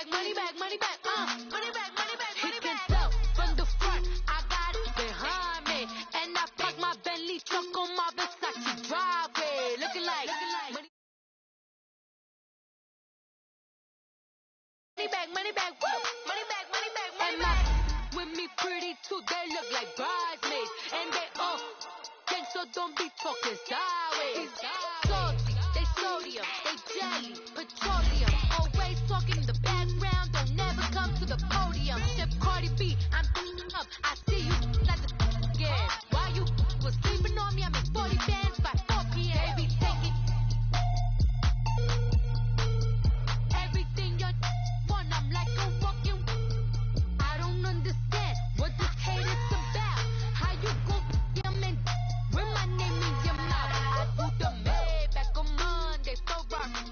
back, money back, money back, money back, money back, money back. He can tell from the front, I got it behind me, and I park my Bentley truck on my Versace driveway, looking like money back, money back, woo, money back, money back, money back. With me pretty too, they look like bridesmaids, and they all gang, so don't be talking sideways. Salty, they sodium, they jelly, petroleum, always talking in the background, don't never come to the podium. Chef Cardi B, I'm up, I see you like the again. Why you was sleeping on me? I make 40 bands by 4 p.m. Baby, take it. Everything you want, I'm like a walking. I don't understand what this hate is about. How you go and with my name in your mouth? I do the Maybach on Monday,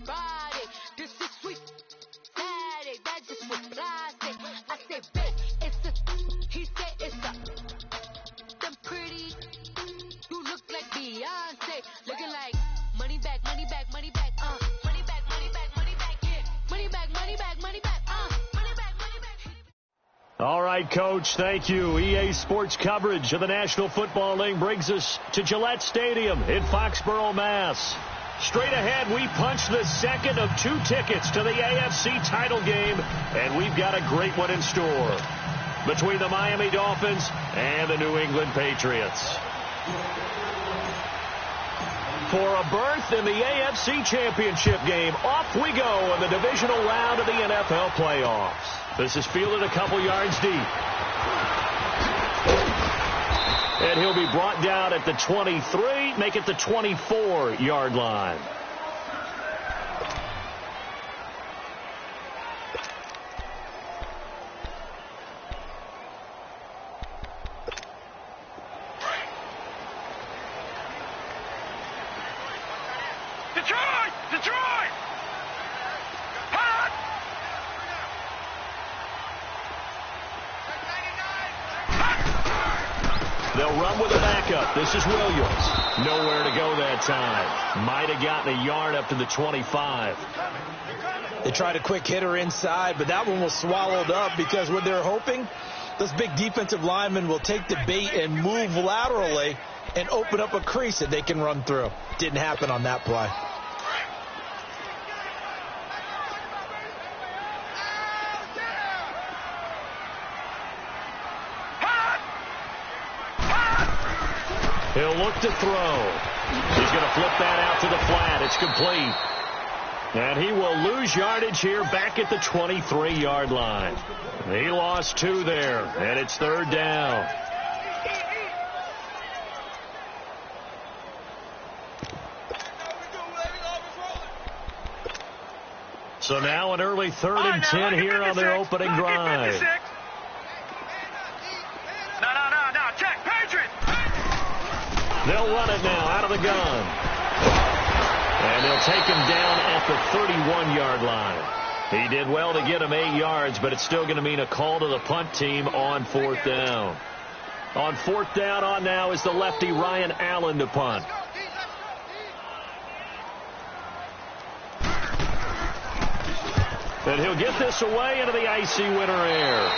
Friday. This is sweet Saturday, that just was plastic. I say, babe, it's a. He said it's a. Them pretty. You look like Beyonce, looking like money back, money back, money back, money back, money back, money back, yeah, money back, money back, money back, money back, money back. All right, Coach, thank you. EA Sports coverage of the National Football League brings us to Gillette Stadium in Foxborough, Mass. Straight ahead, we punch the second of 2 tickets to the AFC title game, and we've got a great one in store between the Miami Dolphins and the New England Patriots. For a berth in the AFC Championship game, off we go in the divisional round of the NFL playoffs. This is fielded a couple yards deep. And he'll be brought down at the 23, make it the 24-yard line. Detroit! Detroit! Hot! They'll run with a backup. This is Williams. Nowhere to go that time. Might have gotten a yard up to the 25. They tried a quick hitter inside, but that one was swallowed up because what they're hoping, those big defensive linemen will take the bait and move laterally and open up a crease that they can run through. Didn't happen on that play. He'll look to throw. He's going to flip that out to the flat. It's complete. And he will lose yardage here back at the 23-yard line. He lost 2 there, and it's 3rd down. So now an early 3rd and 10 here on their opening drive. They'll run it now out of the gun. And they'll take him down at the 31-yard line. He did well to get him 8 yards, but it's still going to mean a call to the punt team on 4th down. On 4th down on now is the lefty Ryan Allen to punt. And he'll get this away into the icy winter air.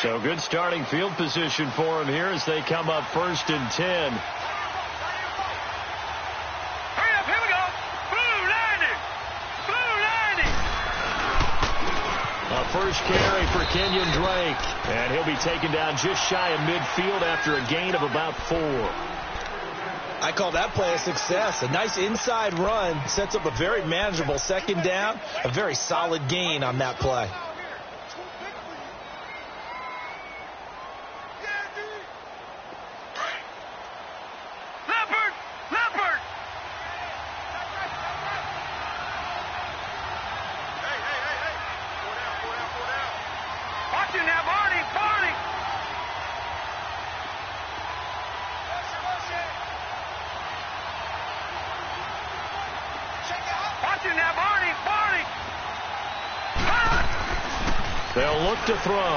So good starting field position for him here as they come up 1st and 10. Hurry up, here we go. Blue 90. Blue 90. A first carry for Kenyon Drake. And he'll be taken down just shy of midfield after a gain of about 4. I call that play a success. A nice inside run sets up a very manageable 2nd down. A very solid gain on that play. They'll look to throw.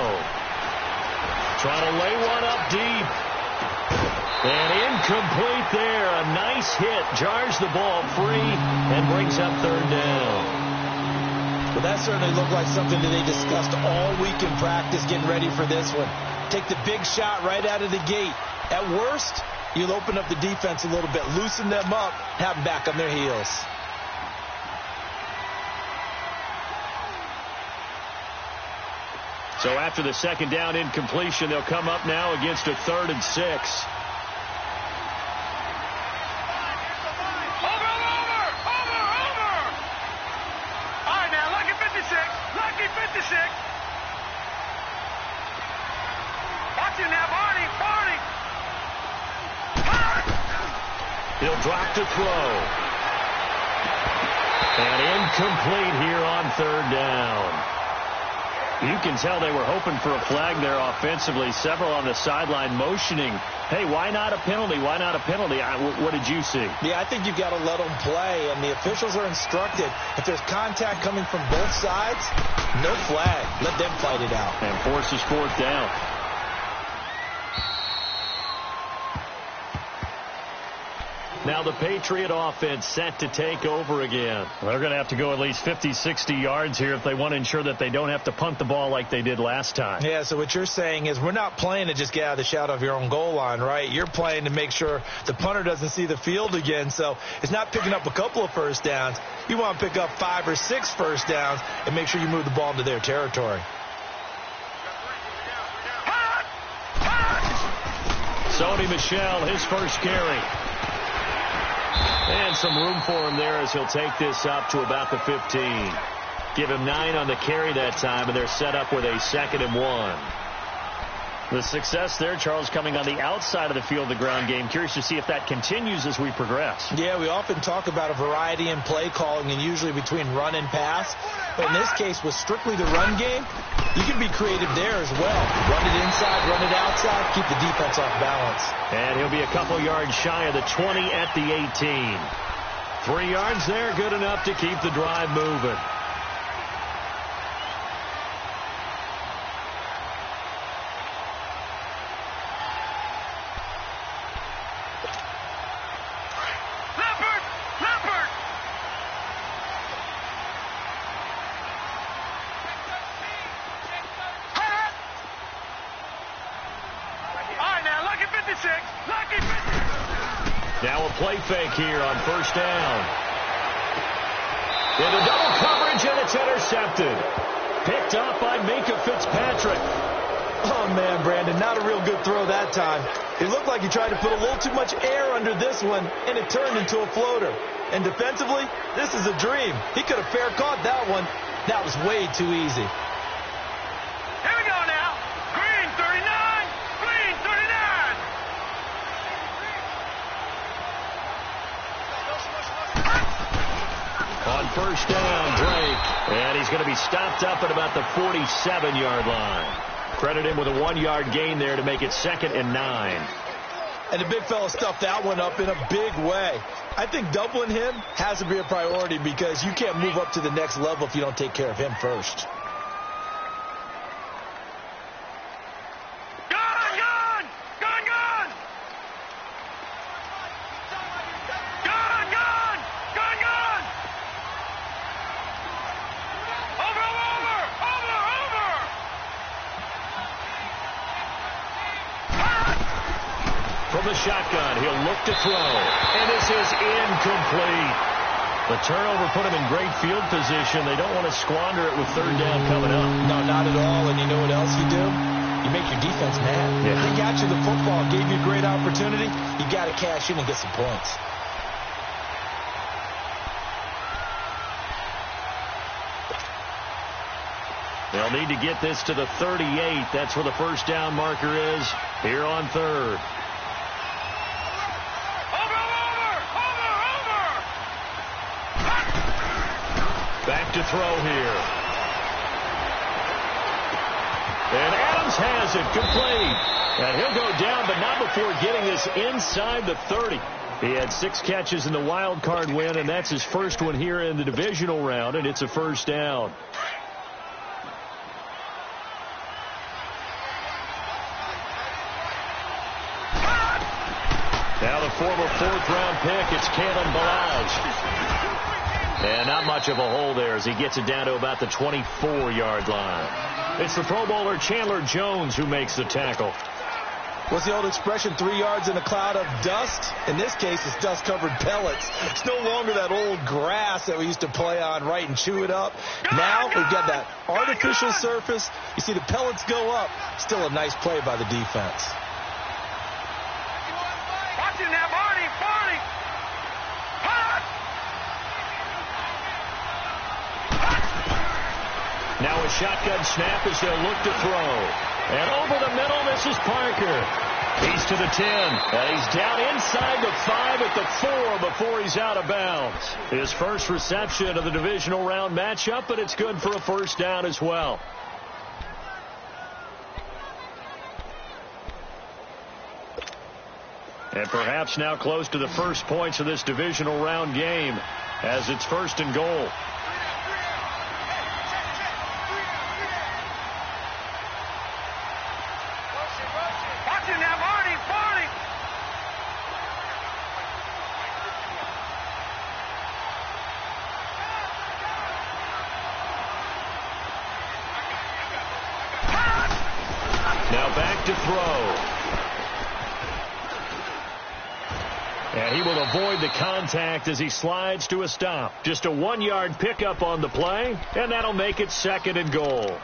Trying to lay one up deep. And incomplete there. A nice hit. Jars the ball free and brings up third down. Well, that certainly looked like something that they discussed all week in practice getting ready for this one. Take the big shot right out of the gate. At worst, you'll open up the defense a little bit, loosen them up, have them back on their heels. So after the second down incompletion, they'll come up now against a 3rd and 6. He'll drop to throw. And incomplete here on 3rd down. You can tell they were hoping for a flag there offensively. Several on the sideline motioning, hey, why not a penalty? Why not a penalty? What did you see? Yeah, I think you've got to let them play, and the officials are instructed if there's contact coming from both sides, no flag. Let them fight it out. And forces 4th down. Now the Patriot offense set to take over again. They're going to have to go at least 50, 60 yards here if they want to ensure that they don't have to punt the ball like they did last time. Yeah, so what you're saying is we're not playing to just get out of the shadow of your own goal line, right? You're playing to make sure the punter doesn't see the field again. So it's not picking up a couple of first downs. You want to pick up 5 or 6 first downs and make sure you move the ball into their territory. Sony Michel, his first carry. And some room for him there as he'll take this up to about the 15. Give him 9 on the carry that time, and they're set up with a 2nd and 1. The success there, Charles, coming on the outside of the field, the ground game. Curious to see if that continues as we progress. Yeah, we often talk about a variety in play calling and usually between run and pass. But in this case, with strictly the run game, you can be creative there as well. Run it inside, run it outside, keep the defense off balance. And he'll be a couple yards shy of the 20 at the 18. 3 yards there, good enough to keep the drive moving. Now a play fake here on 1st down. With a double coverage, and it's intercepted. Picked off by Minkah Fitzpatrick. Oh, man, Brandon, not a real good throw that time. It looked like he tried to put a little too much air under this one, and it turned into a floater. And defensively, this is a dream. He could have fair caught that one. That was way too easy. Here we go now. Green 39. Green 39. On 1st down, Drake. And he's going to be stopped up at about the 47-yard line. Credit him with a 1-yard gain there to make it 2nd and 9. And the big fella stuffed that one up in a big way. I think doubling him has to be a priority because you can't move up to the next level if you don't take care of him first. From the shotgun, he'll look to throw. And this is incomplete. The turnover put him in great field position. They don't want to squander it with 3rd down coming up. No, not at all. And you know what else you do? You make your defense mad. Yeah. They got you the football, gave you a great opportunity. You got to cash in and get some points. They'll need to get this to the 38. That's where the 1st down marker is here on 3rd. Back to throw here. And Adams has it complete. And he'll go down, but not before getting this inside the 30. He had 6 catches in the wild card win, and that's his first one here in the divisional round, and it's a 1st down. former fourth-round pick. It's Kalen Ballage. And not much of a hole there as he gets it down to about the 24-yard line. It's the Pro Bowler Chandler Jones who makes the tackle. What's the old expression, 3 yards in a cloud of dust? In this case, it's dust-covered pellets. It's no longer that old grass that we used to play on, right, and chew it up. Now we've got that artificial surface. You see the pellets go up. Still a nice play by the defense. Watch it now, Barney. Barney. Now a shotgun snap as they'll look to throw. And over the middle, this is Parker. He's to the 10. And he's down inside the 5 at the 4 before he's out of bounds. His first reception of the divisional round matchup, but it's good for a first down as well. And perhaps now close to the first points of this divisional round game as it's 1st and goal. Now back to throw. And he will avoid the contact as he slides to a stop. Just a 1-yard pickup on the play, and that'll make it 2nd and goal.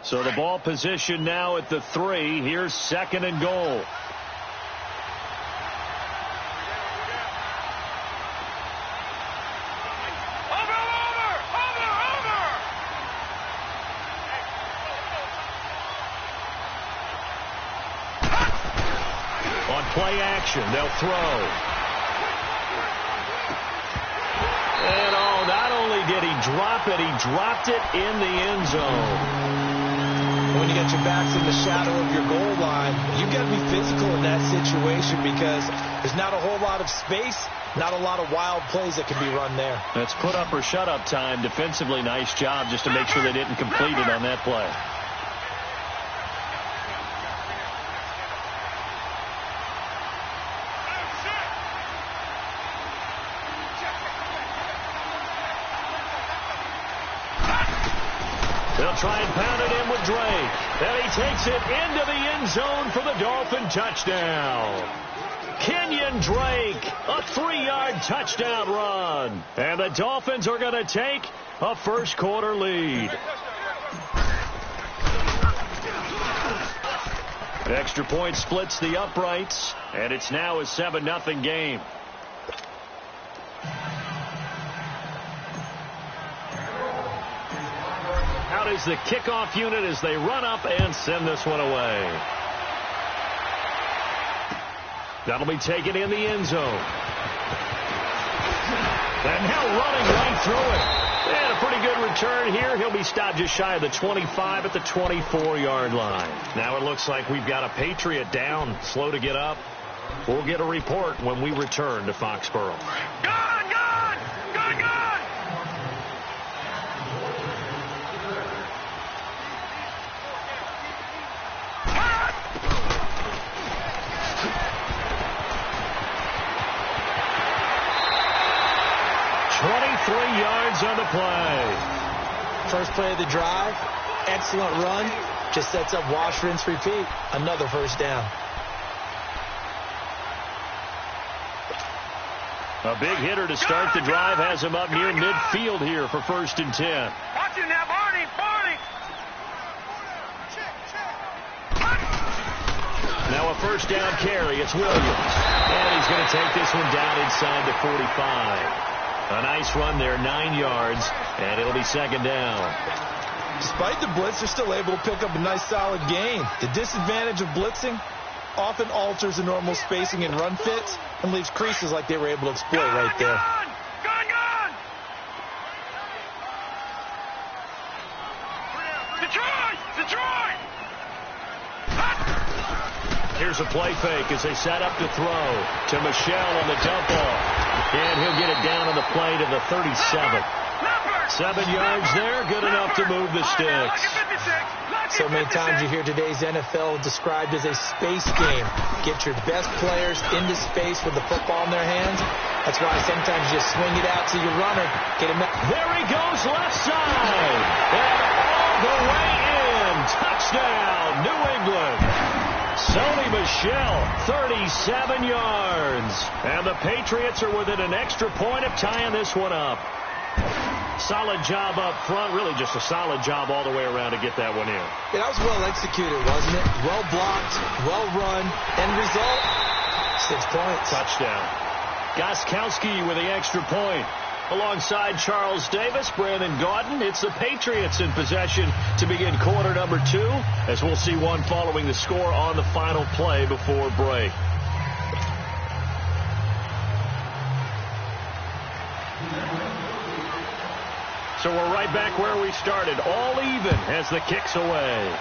So the ball position now at the 3. Here's 2nd and goal. On play action, they'll throw. And not only did he drop it, he dropped it in the end zone. When you get your backs in the shadow of your goal line, you've got to be physical in that situation because there's not a whole lot of space, not a lot of wild plays that can be run there. That's put up or shut up time. Defensively, nice job just to make sure they didn't complete it on that play. They'll try and pound it in with Drake. And he takes it into the end zone for the Dolphin touchdown. Kenyon Drake, a 3-yard touchdown run. And the Dolphins are going to take a first-quarter lead. Extra point splits the uprights, and it's now a 7-0 game. Out is the kickoff unit as they run up and send this one away. That'll be taken in the end zone. And now running right through it. And a pretty good return here. He'll be stopped just shy of the 25 at the 24-yard line. Now it looks like we've got a Patriot down, slow to get up. We'll get a report when we return to Foxborough. Gone! Gone! Gone! Gone! 23 yards on the play. First play of the drive, excellent run. Just sets up wash, rinse, repeat. Another first down. A big hitter to start the drive has him up near midfield here for 1st and 10. Watch it now, Barney! Barney! Now a first down carry. It's Williams. And he's going to take this one down inside the 45. A nice run there, 9 yards, and it'll be 2nd down. Despite the blitz, they're still able to pick up a nice solid gain. The disadvantage of blitzing often alters the normal spacing and run fits and leaves creases like they were able to exploit right there. Gone! Gone! Detroit! Detroit! Here's a play fake as they set up to throw to Michel on the dump off. And he'll get it down on the play to the 37. 7 yards there, good enough to move the sticks. So many times you hear today's NFL described as a space game. Get your best players into space with the football in their hands. That's why sometimes you just swing it out to your runner. Get him. There he goes, left side. And all the way in. Touchdown, New England. Sony Michel, 37 yards. And the Patriots are within an extra point of tying this one up. Solid job up front. Really just a solid job all the way around to get that one in. Yeah, that was well executed, wasn't it? Well blocked, well run. End result, 6 points. Touchdown. Gostkowski with the extra point. Alongside Charles Davis, Brandon Gaudin, it's the Patriots in possession to begin quarter number 2, as we'll see one following the score on the final play before break. So we're right back where we started, all even as the kick's away.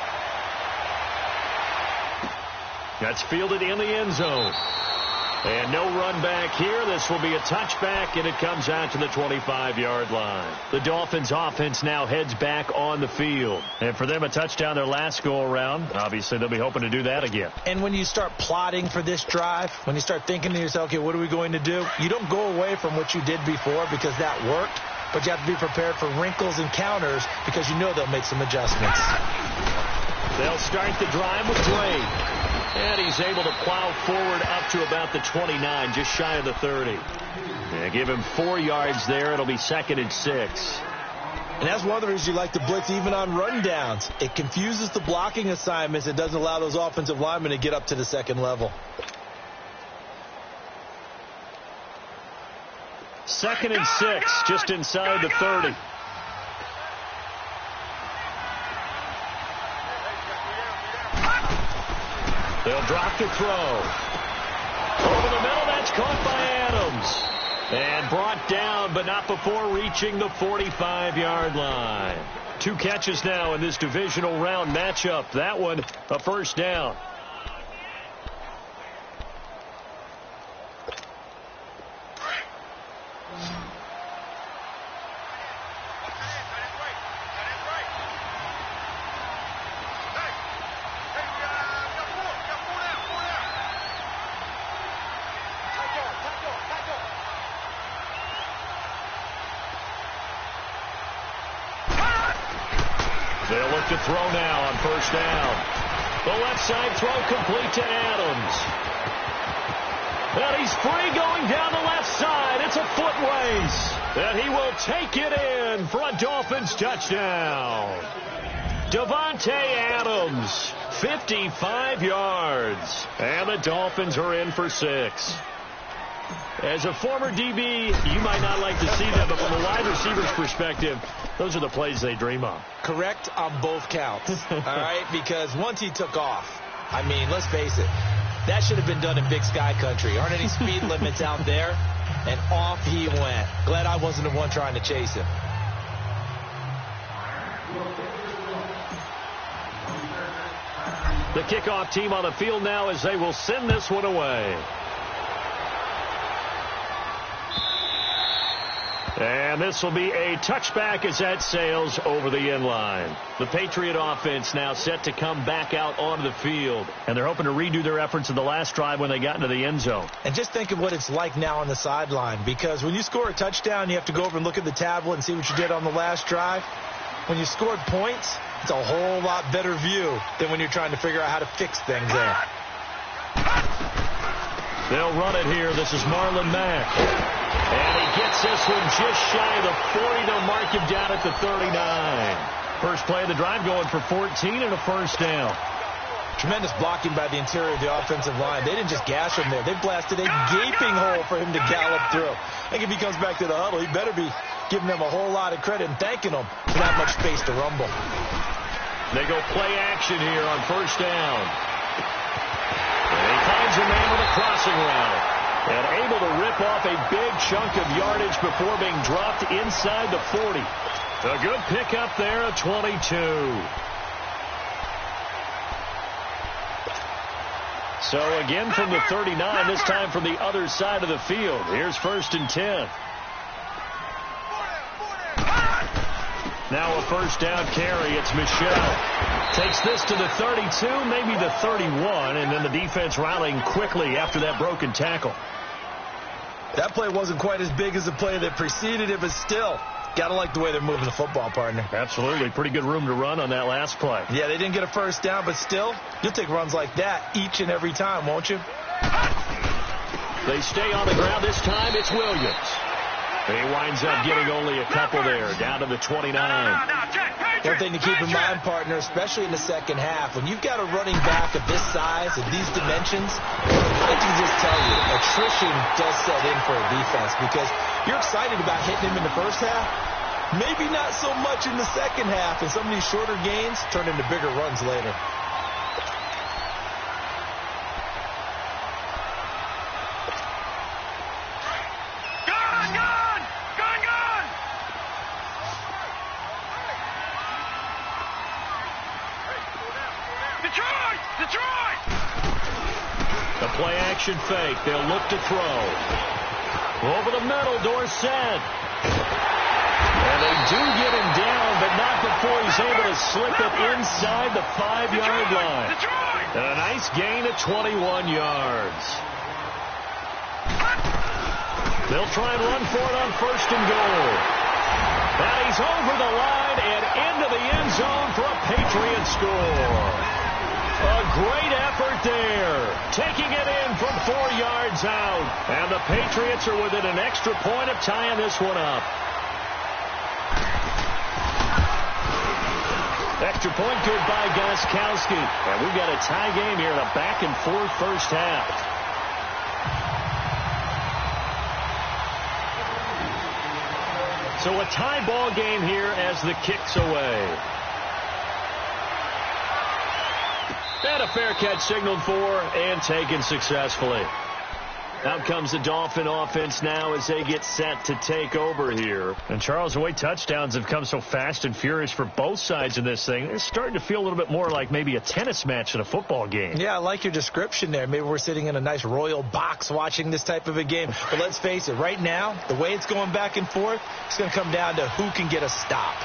That's fielded in the end zone. And no run back here. This will be a touchback, and it comes out to the 25-yard line. The Dolphins offense now heads back on the field. And for them, a touchdown their last go-around. Obviously, they'll be hoping to do that again. And when you start plotting for this drive, when you start thinking to yourself, okay, what are we going to do? You don't go away from what you did before because that worked. But you have to be prepared for wrinkles and counters because you know they'll make some adjustments. They'll start the drive with Drake. And he's able to plow forward up to about the 29, just shy of the 30. Yeah, give him 4 yards there. It'll be 2nd and 6. And that's one of the reasons you like to blitz even on rundowns. It confuses the blocking assignments. It doesn't allow those offensive linemen to get up to the second level. 2nd and 6, just inside the 30. They'll drop to throw. Over the middle, that's caught by Adams. And brought down, but not before reaching the 45-yard line. 2 catches now in this divisional round matchup. That one, a first down. They'll look to throw now on first down. The left side throw complete to Adams. And he's free going down the left side. It's a foot race. And he will take it in for a Dolphins touchdown. Davante Adams, 55 yards. And the Dolphins are in for 6. As a former DB, you might not like to see that, but from a wide receiver's perspective, those are the plays they dream of. Correct on both counts, all right? Because once he took off, I mean, let's face it, that should have been done in Big Sky Country. Aren't any speed limits out there? And off he went. Glad I wasn't the one trying to chase him. The kickoff team on the field now as they will send this one away. And this will be a touchback as that sails over the end line. The Patriot offense now set to come back out onto the field. And they're hoping to redo their efforts in the last drive when they got into the end zone. And just think of what it's like now on the sideline. Because when you score a touchdown, you have to go over and look at the tablet and see what you did on the last drive. When you scored points, it's a whole lot better view than when you're trying to figure out how to fix things there. They'll run it here. This is Marlon Mack. And he gets this one just shy of the 40. They'll mark him down at the 39. First play of the drive going for 14 and a first down. Tremendous blocking by the interior of the offensive line. They didn't just gash him there. They blasted a gaping hole for him to gallop through. I think if he comes back to the huddle, he better be giving them a whole lot of credit and thanking them for that much space to rumble. They go play action here on first down. And he finds a man with a crossing route. And able to rip off a big chunk of yardage before being dropped inside the 40. A good pickup there at 22. So again from the 39, this time from the other side of the field. Here's 1st and 10. Now a first down carry. It's Michel. Takes this to the 32, maybe the 31, and then the defense rallying quickly after that broken tackle. That play wasn't quite as big as the play that preceded it, but still, gotta like the way they're moving the football, partner. Absolutely. Pretty good room to run on that last play. Yeah, they didn't get a first down, but still, you'll take runs like that each and every time, won't you? They stay on the ground. This time it's Williams. He winds up getting only a couple there, down to the 29. One thing to keep in mind, partner, especially in the second half, when you've got a running back of this size and these dimensions, I can just tell you, attrition does set in for a defense because you're excited about hitting him in the first half. Maybe not so much in the second half, and some of these shorter gains turn into bigger runs later. The play action fake. They'll look to throw. Over the middle, Dorsett. And they do get him down, but not before he's able to slip it inside the 5-yard line. And a nice gain of 21 yards. They'll try and run for it on 1st and goal. And he's over the line and into the end zone for a Patriot score. A great effort there. Taking it in from 4 yards out. And the Patriots are within an extra point of tying this one up. Extra point good by Gostkowski. And we've got a tie game here in a back-and-forth first half. So a tie ball game here as the kick's away. And a fair catch signaled for and taken successfully. Out comes the Dolphin offense now as they get set to take over here. And Charles, the way touchdowns have come so fast and furious for both sides in this thing, it's starting to feel a little bit more like maybe a tennis match than a football game. Yeah, I like your description there. Maybe we're sitting in a nice royal box watching this type of a game. But let's face it, right now, the way it's going back and forth, it's going to come down to who can get a stop.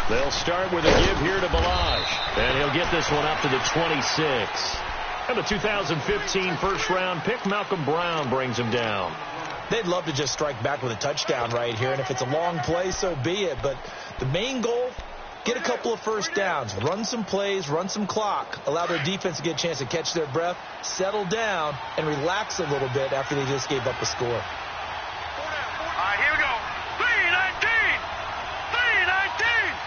They'll start with a give here to Ballage. And he'll get this one up to the 26. And the 2015 first-round pick, Malcolm Brown, brings him down. They'd love to just strike back with a touchdown right here. And if it's a long play, so be it. But the main goal, get a couple of first downs. Run some plays, run some clock. Allow their defense to get a chance to catch their breath, settle down, and relax a little bit after they just gave up a score. All right, here we go. 3-19. 3-19.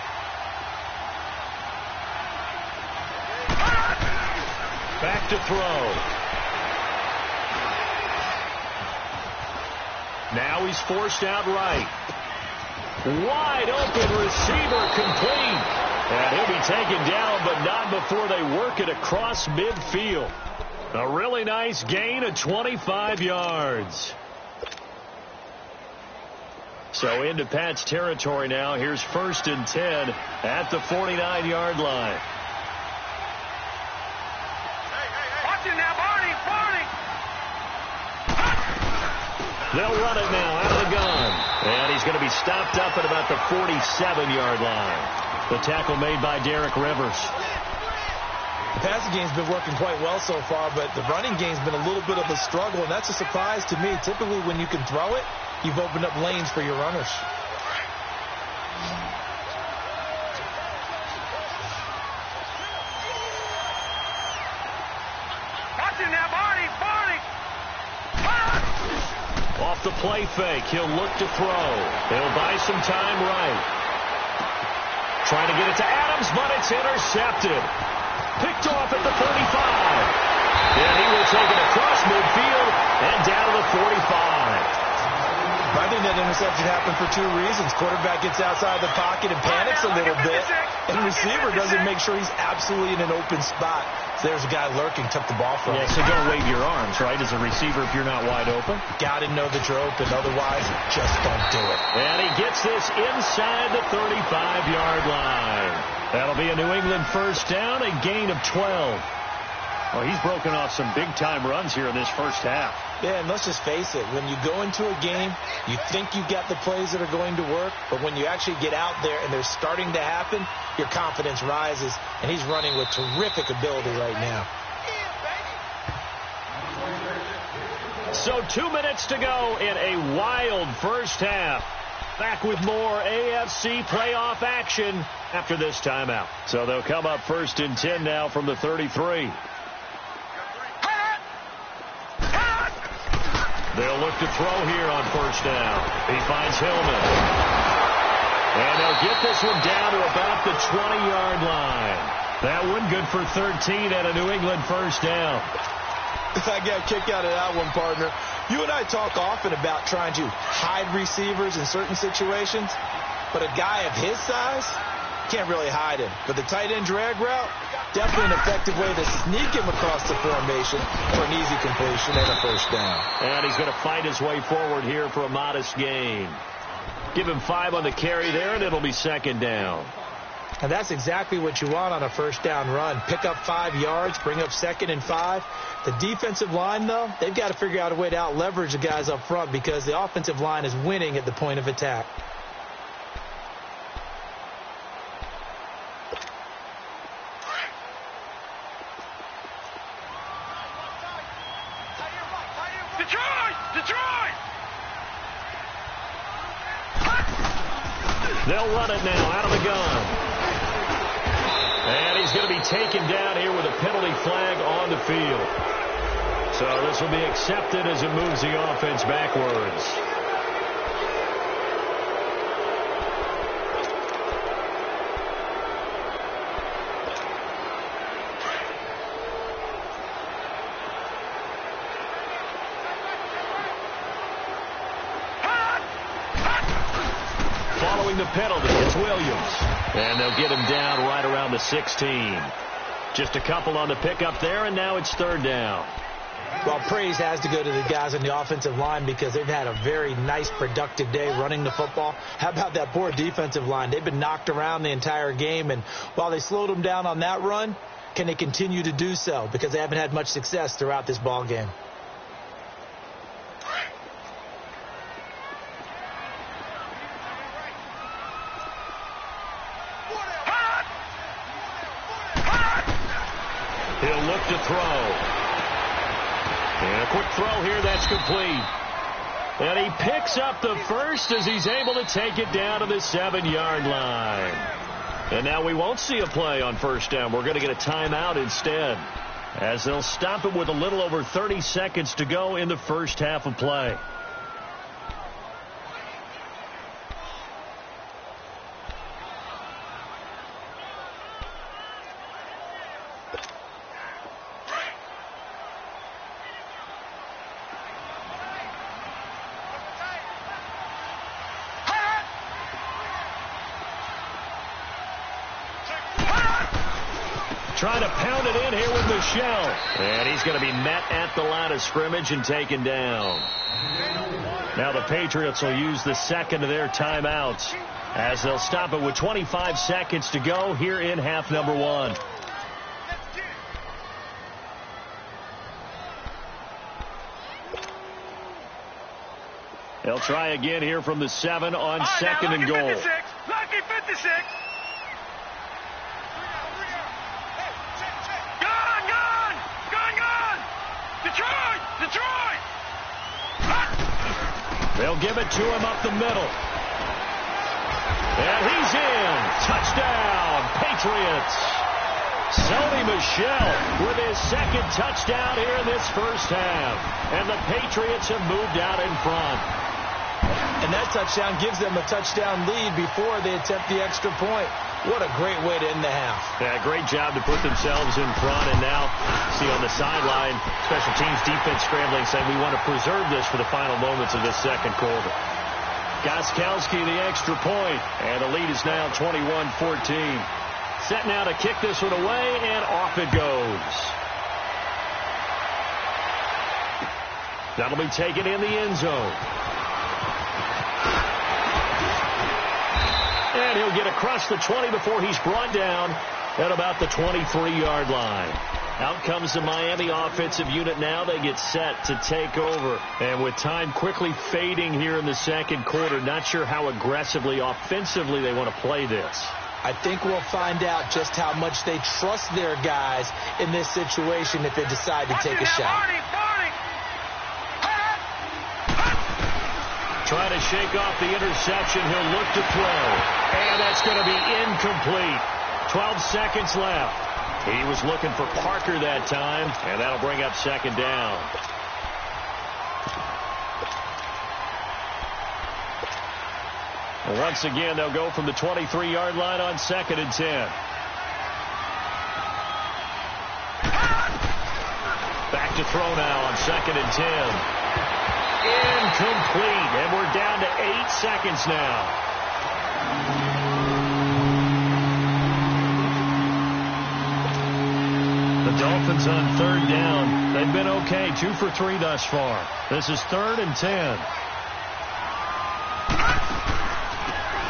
Back to throw. Now he's forced out right. Wide open receiver complete. And he'll be taken down, but not before they work it across midfield. A really nice gain of 25 yards. So into Pat's territory now. Here's 1st and 10 at the 49-yard line. They'll run it now out of the gun. And he's going to be stopped up at about the 47-yard line. The tackle made by Derek Rivers. The passing game's been working quite well so far, but the running game's been a little bit of a struggle, and that's a surprise to me. Typically, when you can throw it, you've opened up lanes for your runners. Off the play fake, he'll look to throw. He'll buy some time right. Trying to get it to Adams, but it's intercepted. Picked off at the 35. And he will take it across midfield and down to the 45. By I think that interception happened for two reasons. Quarterback gets outside the pocket and panics a little bit, and the receiver doesn't make sure he's absolutely in an open spot. So there's a guy lurking, took the ball from him. Yeah, so don't wave your arms, right, as a receiver if you're not wide open. Got to know that you're open. Otherwise, just don't do it. And he gets this inside the 35-yard line. That'll be a New England first down, a gain of 12. Well, he's broken off some big-time runs here in this first half. Yeah, and let's just face it. When you go into a game, you think you've got the plays that are going to work, but when you actually get out there and they're starting to happen, your confidence rises, and he's running with terrific ability right now. So 2 minutes to go in a wild first half. Back with more AFC playoff action after this timeout. So they'll come up first and 10 now from the 33. They'll look to throw here on first down. He finds Hillman. And they'll get this one down to about the 20-yard line. That one good for 13 and a New England first down. I got a kick out of that one, partner. You and I talk often about trying to hide receivers in certain situations, but a guy of his size can't really hide him. But the tight end drag route, definitely an effective way to sneak him across the formation for an easy completion and a first down. And he's going to fight his way forward here for a modest gain. Give him 5 on the carry there, and it'll be second down. And that's exactly what you want on a first down run. Pick up 5 yards, bring up 2nd and 5. The defensive line, though, they've got to figure out a way to out-leverage the guys up front because the offensive line is winning at the point of attack. They'll run it now out of the gun. And he's going to be taken down here with a penalty flag on the field. So this will be accepted as it moves the offense backwards. The penalty, it's Williams. And they'll get him down right around the 16. Just a couple on the pickup there, and now it's third down. Well, praise has to go to the guys on the offensive line because they've had a very nice, productive day running the football. How about that poor defensive line? They've been knocked around the entire game, and while they slowed them down on that run, can they continue to do so? Because they haven't had much success throughout this ball game. He'll look to throw. And a quick throw here, that's complete. And he picks up the first as he's able to take it down to the 7-yard line. And now we won't see a play on first down. We're going to get a timeout instead, as they'll stop it with a little over 30 seconds to go in the first half of play. Trying to pound it in here with Michel. And he's going to be met at the line of scrimmage and taken down. Now the Patriots will use the second of their timeouts as they'll stop it with 25 seconds to go here in half number 1. They'll try again here from the 7 on second and goal. Lucky 56. Detroit! They'll give it to him up the middle. And he's in. Touchdown, Patriots. Sony Michel with his second touchdown here in this first half. And the Patriots have moved out in front. And that touchdown gives them a touchdown lead before they attempt the extra point. What a great way to end the half. Yeah, great job to put themselves in front. And now, see on the sideline, special teams defense scrambling, saying we want to preserve this for the final moments of this second quarter. Gostkowski the extra point, and the lead is now 21-14. Set now to kick this one away, and off it goes. That'll be taken in the end zone. And he'll get across the 20 before he's brought down at about the 23-yard line. Out comes the Miami offensive unit now. They get set to take over. And with time quickly fading here in the second quarter, not sure how aggressively, offensively they want to play this. I think we'll find out just how much they trust their guys in this situation if they decide to take a shot. Try to shake off the interception. He'll look to throw. And that's going to be incomplete. 12 seconds left. He was looking for Parker that time, and that'll bring up second down. And once again, they'll go from the 23-yard line on 2nd and 10. Back to throw now on 2nd and 10. Incomplete, and we're down to 8 seconds now. The Dolphins on 3rd down. They've been okay, 2 for 3 thus far. This is 3rd and 10.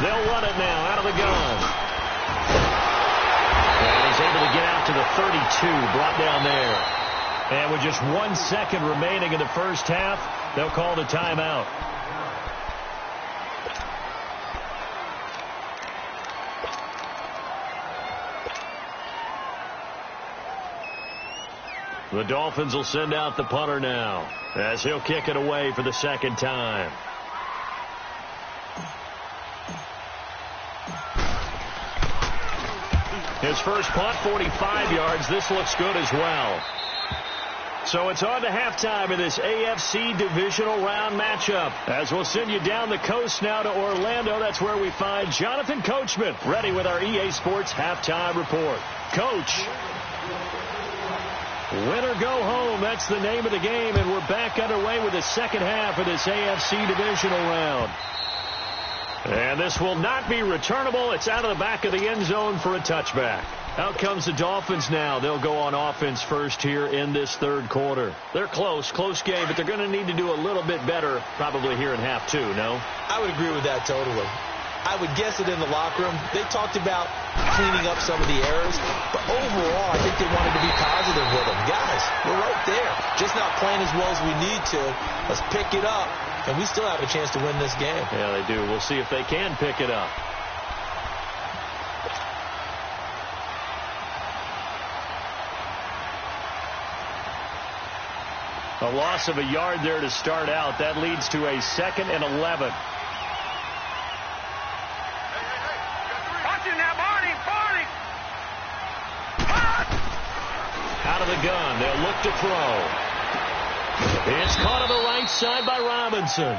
They'll run it now out of the gun. And he's able to get out to the 32, brought down there. And with just 1 second remaining in the first half, they'll call the timeout. The Dolphins will send out the punter now as he'll kick it away for the second time. His first punt, 45 yards. This looks good as well. So it's on to halftime in this AFC divisional round matchup. As we'll send you down the coast now to Orlando. That's where we find Jonathan Coachman ready with our EA Sports halftime report. Coach. Win or go home, that's the name of the game, and we're back underway with the second half of this AFC divisional round. And this will not be returnable. It's out of the back of the end zone for a touchback. Out comes the Dolphins now. They'll go on offense first here in this third quarter. They're close game, but they're going to need to do a little bit better probably here in half 2, no? I would agree with that totally. I would guess it in the locker room. They talked about cleaning up some of the errors, but overall, I think they wanted to be positive with them. Guys, we're right there. Just not playing as well as we need to. Let's pick it up, and we still have a chance to win this game. Yeah, they do. We'll see if they can pick it up. A loss of a yard there to start out. That leads to a 2nd and 11. Out of the gun. They'll look to throw. It's caught on the right side by Robinson.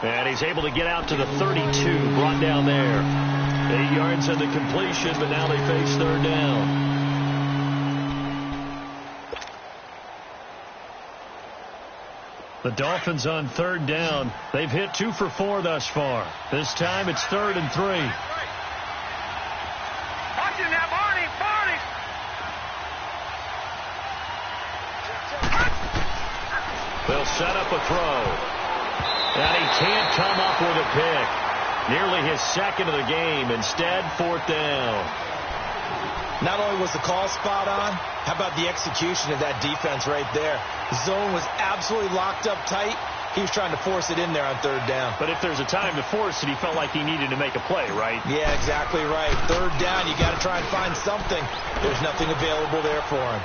And he's able to get out to the 32. Brought down there. 8 yards on the completion, but now they face 3rd down. The Dolphins on 3rd down. They've hit 2 for 4 thus far. This time it's 3rd and 3. They'll set up a throw. And he can't come up with a pick. Nearly his 2nd of the game. Instead, 4th down. Not only was the call spot on, how about the execution of that defense right there? The zone was absolutely locked up tight. He was trying to force it in there on 3rd down. But if there's a time to force it, he felt like he needed to make a play, right? Yeah, exactly right. 3rd down, you got to try and find something. There's nothing available there for him.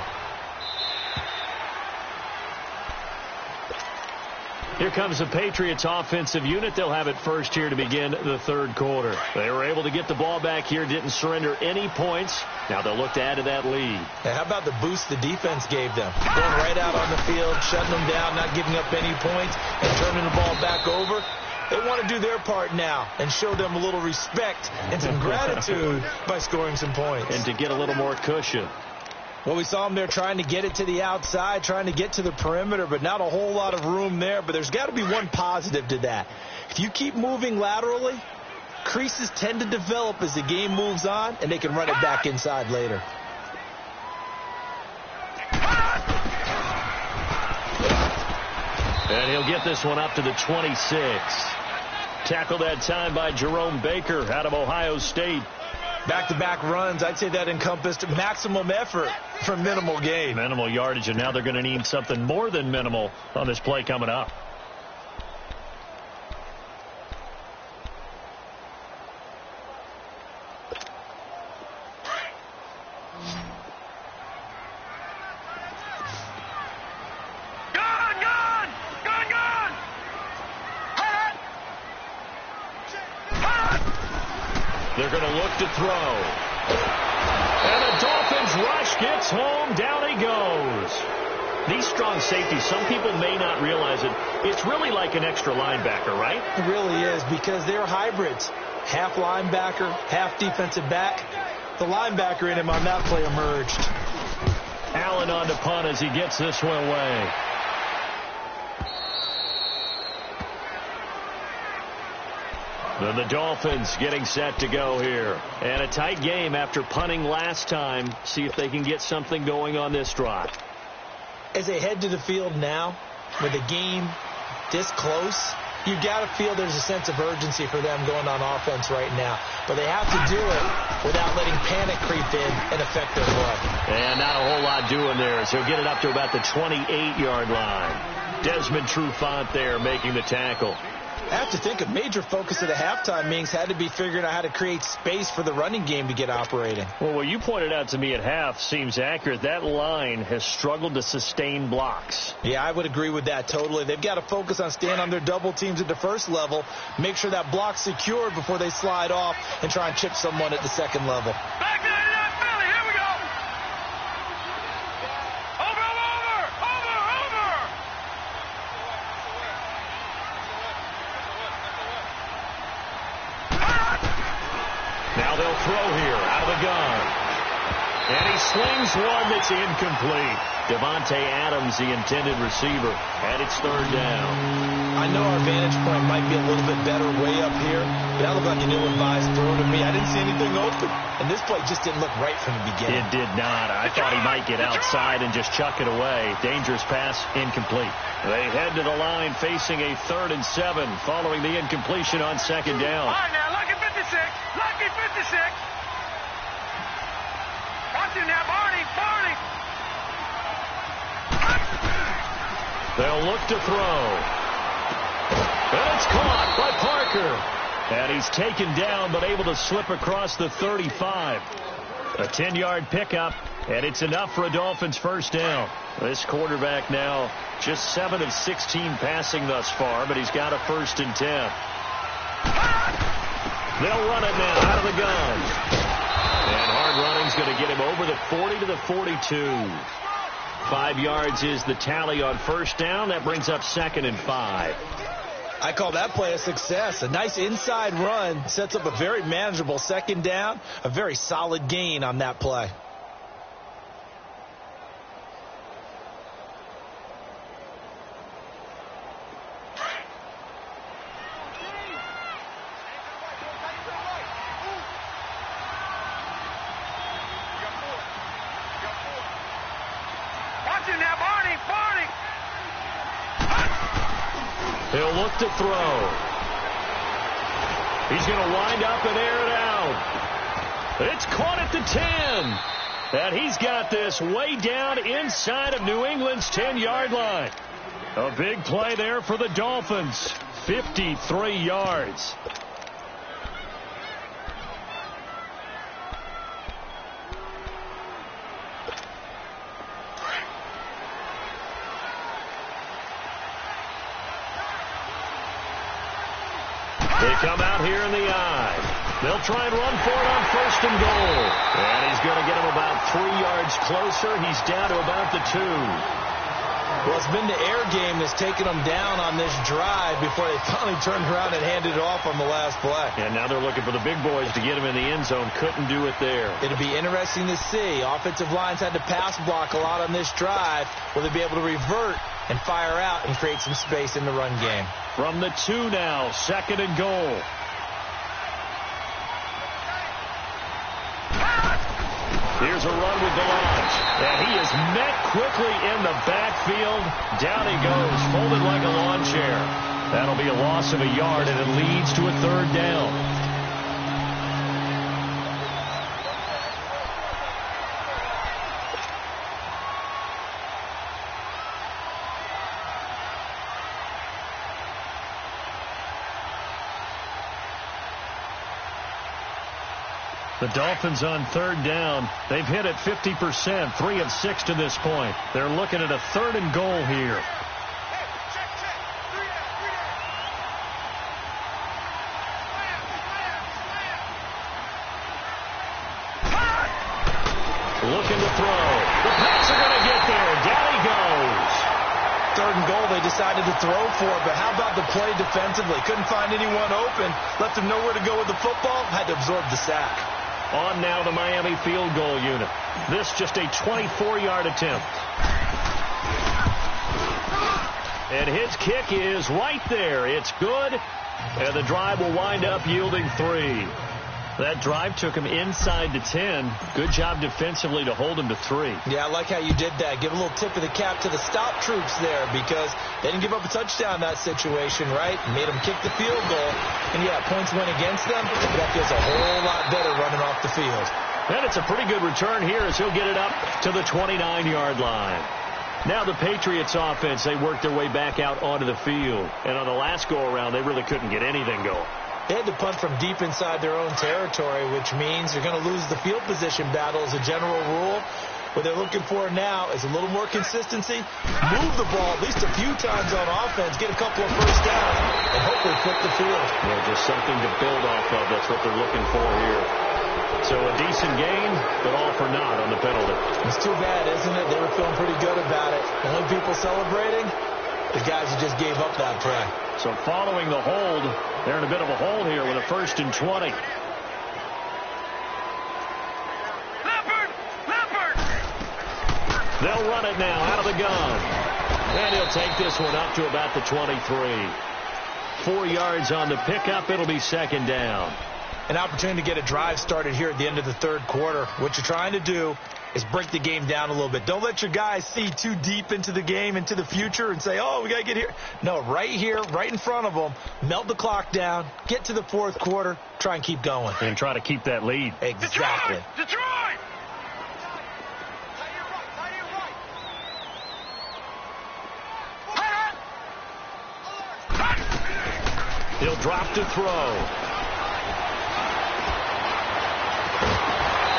Here comes the Patriots offensive unit. They'll have it first here to begin the third quarter. They were able to get the ball back here, didn't surrender any points. Now they'll look to add to that lead. And how about the boost the defense gave them? Going right out on the field, shutting them down, not giving up any points, and turning the ball back over. They want to do their part now and show them a little respect and some gratitude by scoring some points. And to get a little more cushion. Well, we saw them there trying to get it to the outside, trying to get to the perimeter, but not a whole lot of room there. But there's got to be one positive to that. If you keep moving laterally, creases tend to develop as the game moves on, and they can run it back inside later. And he'll get this one up to the 26. Tackled that time by Jerome Baker out of Ohio State. Back-to-back runs, I'd say that encompassed maximum effort for minimal gain. Minimal yardage, and now they're going to need something more than minimal on this play coming up. They're going to look to throw. And the Dolphins rush gets home. Down he goes. These strong safeties, some people may not realize it. It's really like an extra linebacker, right? It really is, because they're hybrids. Half linebacker, half defensive back. The linebacker in him on that play emerged. Allen on to punt as he gets this one away. Then the Dolphins getting set to go here. And a tight game after punting last time. See if they can get something going on this drive. As they head to the field now, with the game this close, you've got to feel there's a sense of urgency for them going on offense right now. But they have to do it without letting panic creep in and affect their play. And not a whole lot doing there, so he'll get it up to about the 28-yard line. Desmond Trufant there making the tackle. I have to think a major focus of the halftime meetings had to be figuring out how to create space for the running game to get operating. Well, what you pointed out to me at half seems accurate. That line has struggled to sustain blocks. Yeah, I would agree with that totally. They've got to focus on staying on their double teams at the first level, make sure that block's secured before they slide off and try and chip someone at the second level. Back to that Philly. Here we go. Over. Now they'll throw here out of the gun. And he slings one that's incomplete. Devontae Adams, the intended receiver, and it's third down. I know our vantage point might be a little bit better way up here, but that looked like an ill-advised throw to me. I didn't see anything open, and this play just didn't look right from the beginning. It did not. I thought he might get outside and just chuck it away. Dangerous pass, incomplete. They head to the line facing a 3rd and 7 following the incompletion on second down. All right, now, lucky 56. Lucky 56. Watch him now, Barney. They'll look to throw. And it's caught by Parker. And he's taken down but able to slip across the 35. A 10-yard pickup, and it's enough for a Dolphins first down. This quarterback now just 7 of 16 passing thus far, but he's got a 1st and 10. They'll run it now out of the gun. And hard running's going to get him over the 40 to the 42. 5 yards is the tally on first down. That brings up 2nd and 5. I call that play a success. A nice inside run sets up a very manageable second down. A very solid gain on that play. He'll look to throw. He's going to wind up and air it out. It's caught at the 10. And he's got this way down inside of New England's 10-yard line. A big play there for the Dolphins. 53 yards. They come out here in the eye. They'll try and run for it on 1st and goal. And he's going to get him about 3 yards closer. He's down to about the 2. Well, it's been the air game that's taken them down on this drive before they finally turned around and handed it off on the last play. And now they're looking for the big boys to get him in the end zone. Couldn't do it there. It'll be interesting to see. Offensive lines had to pass block a lot on this drive. Will they be able to revert and fire out and create some space in the run game. From the 2 now, 2nd and goal. Here's a run with Delage, and he is met quickly in the backfield. Down he goes, folded like a lawn chair. That'll be a loss of a yard, and it leads to a 3rd down. The Dolphins on 3rd down. They've hit it 50%, 3 of 6 to this point. They're looking at a 3rd and goal here. Looking to throw. The Pats are going to get there. Down he goes. 3rd and goal they decided to throw for, but how about the play defensively? Couldn't find anyone open. Left him nowhere to go with the football. Had to absorb the sack. On now the Miami field goal unit. This just a 24-yard attempt. And his kick is right there. It's good. And the drive will wind up yielding 3. That drive took him inside to 10. Good job defensively to hold him to 3. Yeah, I like how you did that. Give a little tip of the cap to the stop troops there because they didn't give up a touchdown in that situation, right? Made them kick the field goal. And, yeah, points went against them. That feels a whole lot better running off the field. And it's a pretty good return here as he'll get it up to the 29-yard line. Now the Patriots offense, they worked their way back out onto the field. And on the last go-around, they really couldn't get anything going. They had to punt from deep inside their own territory, which means they're going to lose the field position battle as a general rule. What they're looking for now is a little more consistency, move the ball at least a few times on offense, get a couple of first downs, and hopefully flip the field. Yeah, just something to build off of. That's what they're looking for here. So a decent gain, but all for naught on the penalty. It's too bad, isn't it? They were feeling pretty good about it. The only people celebrating, the guys who just gave up that play. So following the hold, they're in a bit of a hole here with a 1st and 20. Leopard! They'll run it now out of the gun. And he'll take this one up to about the 23. 4 yards on the pickup. It'll be 2nd down. An opportunity to get a drive started here at the end of the 3rd quarter. What you're trying to do is break the game down a little bit. Don't let your guys see too deep into the game, into the future, and say, oh, we got to get here. No, right here, right in front of them, melt the clock down, get to the 4th quarter, try and keep going. And try to keep that lead. Exactly. Detroit! He'll drop to throw.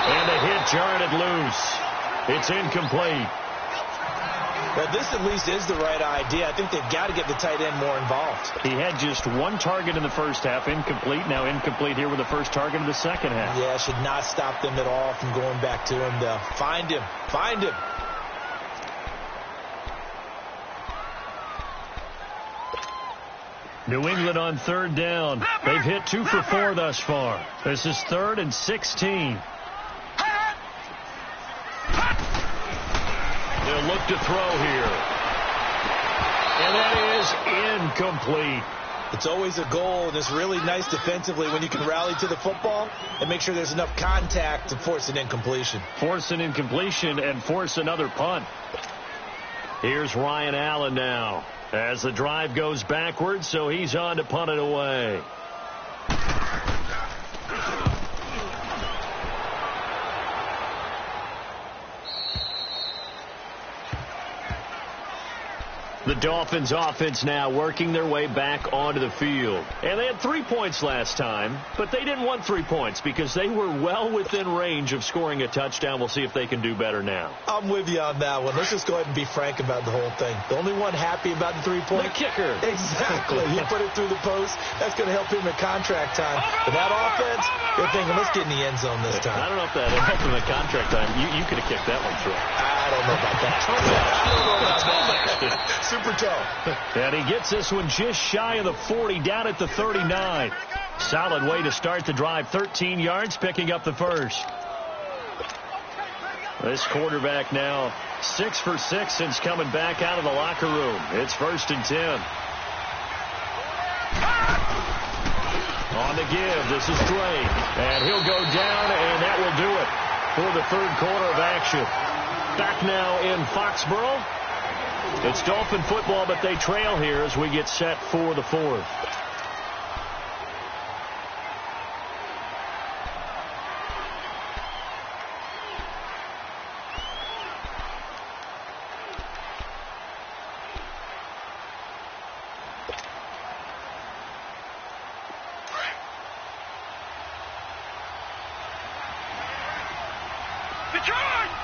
And a hit jarred it loose. It's incomplete. Well, this at least is the right idea. I think they've got to get the tight end more involved. He had just 1 target in the first half, incomplete. Now incomplete here with the first target of the second half. Yeah, should not stop them at all from going back to him, though. Find him. Find him. New England on 3rd down. They've hit 2 for 4 thus far. This is 3rd and 16. They'll look to throw here. And that is incomplete. It's always a goal, and it's really nice defensively when you can rally to the football and make sure there's enough contact to force an incompletion. Force an incompletion and force another punt. Here's Ryan Allen now as the drive goes backwards, so he's on to punt it away. The Dolphins offense now working their way back onto the field. And they had 3 points last time, but they didn't want 3 points because they were well within range of scoring a touchdown. We'll see if they can do better now. I'm with you on that one. Let's just go ahead and be frank about the whole thing. The only one happy about the 3-point? The kicker. Exactly. He put it through the post. That's going to help him at contract time. But that offense, they're thinking, let's get in the end zone this time. I don't know if that helped him at contract time. You could have kicked that one through. I don't know about that. I don't know about that. Super toe. And he gets this one just shy of the 40, down at the 39. Solid way to start the drive. 13 yards, picking up the first. This quarterback now 6 for 6 since coming back out of the locker room. It's 1st and 10. On the give, this is Drake. And he'll go down, and that will do it for the third quarter of action. Back now in Foxborough. It's Dolphin football, but they trail here as we get set for the fourth.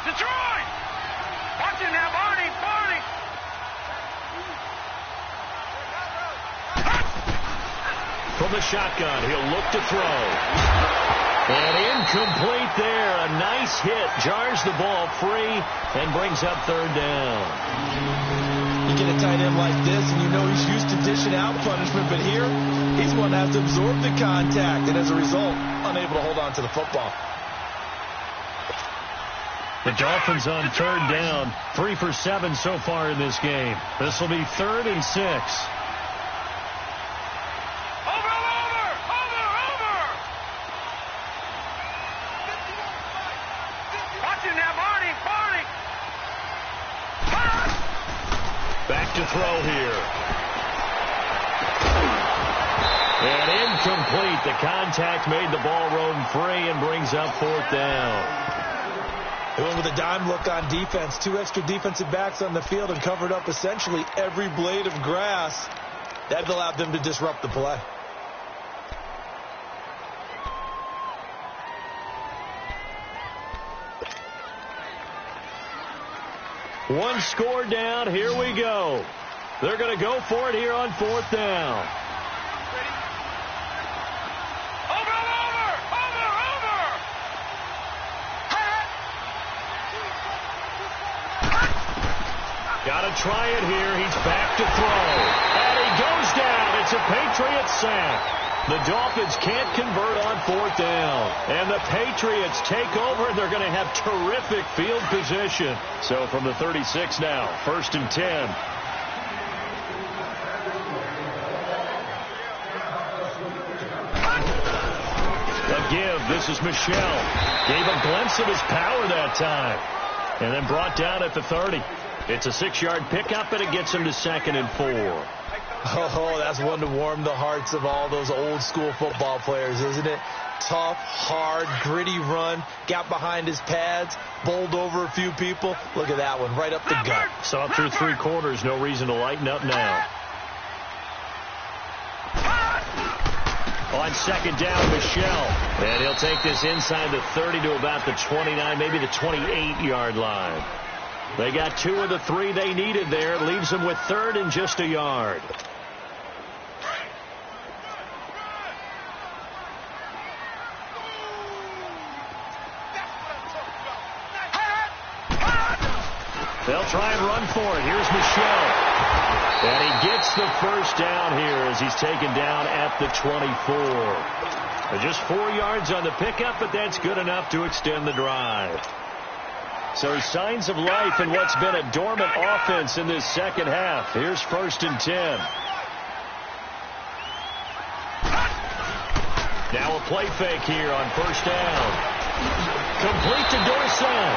Detroit! Watch it now, Barney! From the shotgun, he'll look to throw. And incomplete there. A nice hit. Jars the ball free and brings up third down. You get a tight end like this, and you know he's used to dishing out punishment, but here, he's one that has to absorb the contact, and as a result, unable to hold on to the football. The Dolphins on third down, 3 for 7 so far in this game. This will be 3rd and 6. Over! Watch it now, Barney! Back to throw here. And incomplete. The contact made the ball roam free and brings up 4th down. They went with a dime look on defense. 2 extra defensive backs on the field and covered up essentially every blade of grass. That allowed them to disrupt the play. One score down. Here we go. They're going to go for it here on 4th down. Got to try it here. He's back to throw. And he goes down. It's a Patriot sack. The Dolphins can't convert on 4th down. And the Patriots take over. They're going to have terrific field position. So from the 36 now, 1st and 10. A give. This is Michel. Gave a glimpse of his power that time. And then brought down at the 30. It's a 6-yard pickup, and it gets him to 2nd and 4. Oh, that's one to warm the hearts of all those old-school football players, isn't it? Tough, hard, gritty run. Got behind his pads, bowled over a few people. Look at that one, right up the gut. Saw through 3 quarters. No reason to lighten up now. On 2nd down, Michel. And he'll take this inside the 30 to about the 29, maybe the 28-yard line. They got 2 of the 3 they needed there. It leaves them with 3rd and just a yard. They'll try and run for it. Here's Michel. And he gets the first down here as he's taken down at the 24. Just 4 yards on the pickup, but that's good enough to extend the drive. So signs of life in what's been a dormant offense in this second half. Here's 1st and 10. Now a play fake here on 1st down. Complete to Dorsett.